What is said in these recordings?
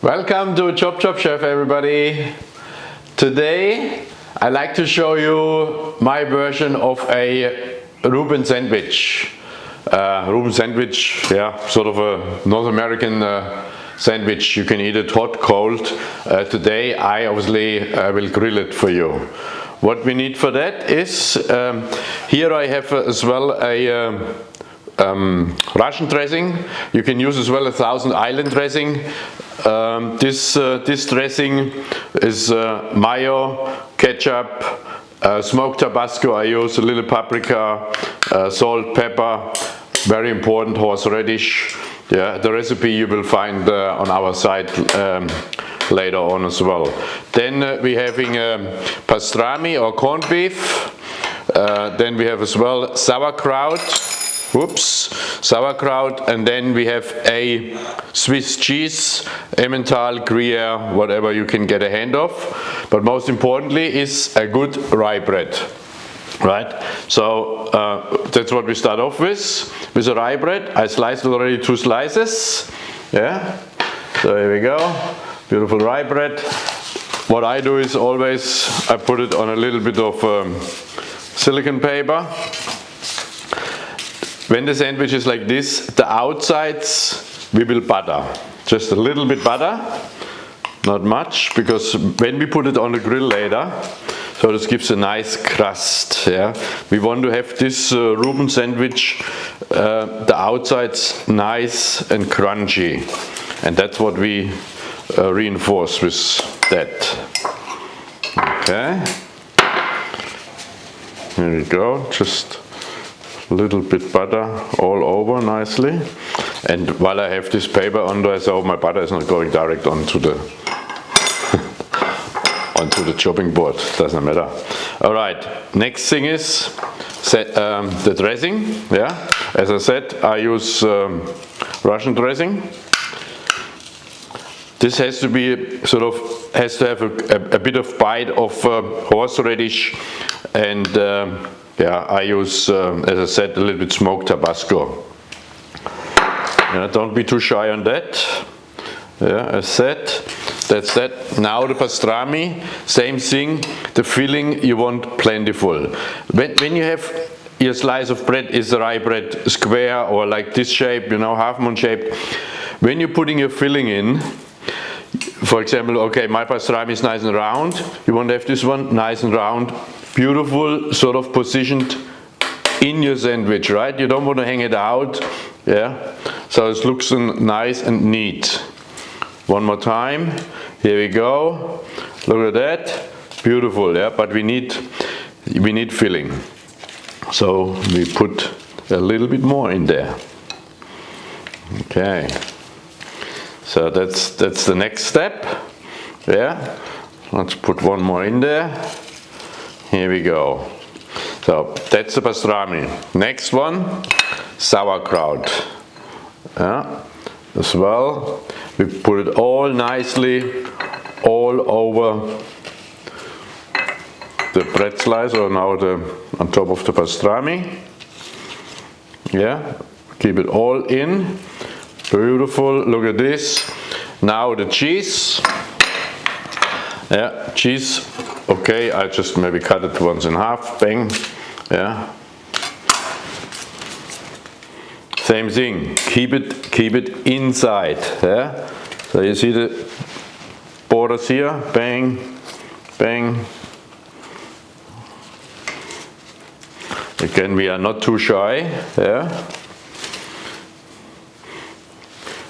Welcome to ChopChopChef, everybody. Today I like to show you my version of a Reuben sandwich. Reuben sandwich, yeah, sort of a North American sandwich. You can eat it hot, cold. Today I obviously will grill it for you. What we need for that is, here I have as well a Russian dressing. You can use as well a Thousand Island dressing. This dressing is mayo, ketchup, smoked Tabasco. I use a little paprika, salt, pepper, very important, horseradish. Yeah, the recipe you will find on our site later on as well. Then we're having pastrami or corned beef. Then we have as well sauerkraut. Sauerkraut, and then we have a Swiss cheese, Emmental, Gruyere, whatever you can get a hand of. But most importantly is a good rye bread, right? So that's what we start off with the rye bread. I sliced already 2 slices, yeah. So here we go, beautiful rye bread. What I do is always I put it on a little bit of silicone paper. When the sandwich is like this, the outsides we will butter. Just a little bit butter, not much, because when we put it on the grill later, so this gives a nice crust. Yeah, we want to have this Reuben sandwich, the outsides nice and crunchy, and that's what we reinforce with that. Okay, here we go. Just a little bit butter all over nicely, and while I have this paper on there, so my butter is not going direct onto the onto the chopping board. Doesn't matter. All right. Next thing is the dressing. Yeah. As I said, I use Russian dressing. This has to be has to have a bit of bite of horseradish and. Yeah, I use, as I said, a little bit smoked Tabasco. Yeah, don't be too shy on that. Yeah, as said, that's that. Now the pastrami, same thing. The filling you want plentiful. When you have your slice of bread, is the rye bread square or like this shape, you know, half moon shaped. When you're putting your filling in, for example, okay, my pastrami is nice and round. You want to have this one nice and round. Beautiful, sort of positioned in your sandwich, right? You don't want to hang it out, yeah? So it looks nice and neat. One more time, here we go. Look at that, beautiful, yeah? But we need filling. So we put a little bit more in there. Okay, so that's the next step, yeah? Let's put one more in there. Here we go. So that's the pastrami. Next one, sauerkraut. Yeah, as well. We put it all nicely all over the bread slice, or now on top of the pastrami. Yeah, keep it all in. Beautiful. Look at this. Now the cheese. Yeah, cheese. Okay, I just maybe cut it once in half, bang, yeah. Same thing, keep it inside, yeah. So you see the borders here, bang, bang. Again, we are not too shy, yeah.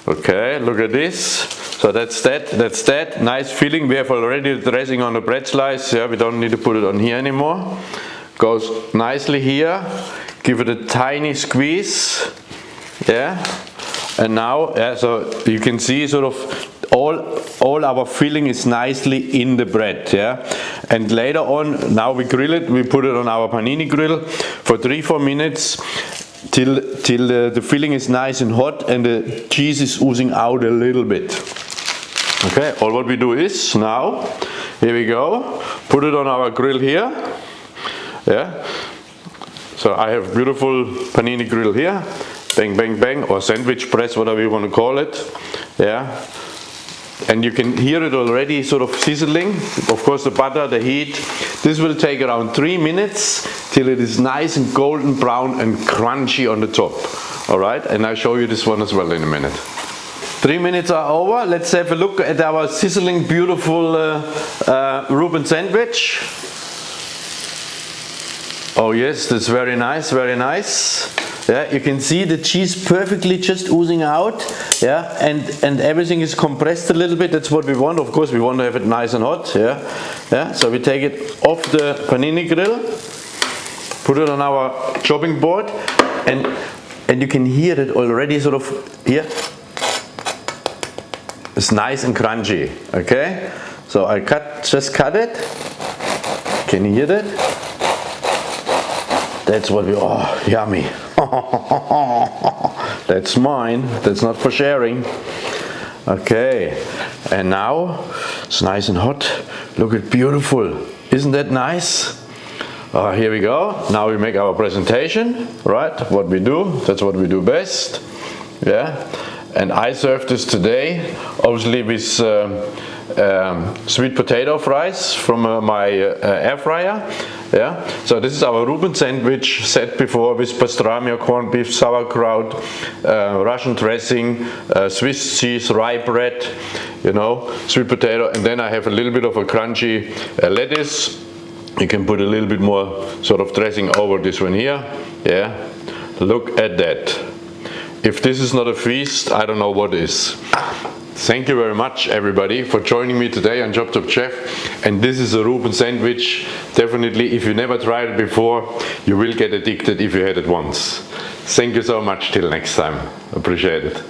Okay, look at this. So that's that, nice filling. We have already the dressing on the bread slice, yeah, we don't need to put it on here anymore. Goes nicely here, give it a tiny squeeze, yeah. And now, yeah, so you can see sort of all our filling is nicely in the bread, yeah. And later on, now we grill it, we put it on our panini grill for 3-4 minutes. Till the filling is nice and hot and the cheese is oozing out a little bit. Okay, all what we do is now, here we go, put it on our grill here. Yeah. So I have beautiful panini grill here. Bang, bang, bang, or sandwich press, whatever you want to call it. Yeah. and you can hear it already sort of sizzling. Of course, the butter, the heat. This will take around 3 minutes till it is nice and golden brown and crunchy on the top. All right, and I'll show you this one as well in a minute. 3 minutes are over. Let's have a look at our sizzling, beautiful Reuben sandwich. Oh yes, that's very nice, very nice. Yeah, you can see the cheese perfectly just oozing out. Yeah, and everything is compressed a little bit. That's what we want. Of course, we want to have it nice and hot. Yeah, yeah. So we take it off the panini grill, put it on our chopping board, and you can hear it already. Sort of here. It's nice and crunchy. Okay. So I just cut it. Can you hear that? That's what we, oh, yummy. That's mine, that's not for sharing. Okay, and now it's nice and hot. Look at beautiful, isn't that nice? Here we go, now we make our presentation, right? What we do, that's what we do best. Yeah, and I served this today, obviously with sweet potato fries from my air fryer. Yeah, so this is our Reuben sandwich set before with pastrami or corned beef, sauerkraut, Russian dressing, Swiss cheese, rye bread, you know, sweet potato, and then I have a little bit of a crunchy lettuce. You can put a little bit more sort of dressing over this one here. Yeah, look at that. If this is not a feast, I don't know what is. Thank you very much, everybody, for joining me today on ChopChopChef. And this is a Reuben sandwich. Definitely, if you never tried it before, you will get addicted if you had it once. Thank you so much. Till next time. Appreciate it.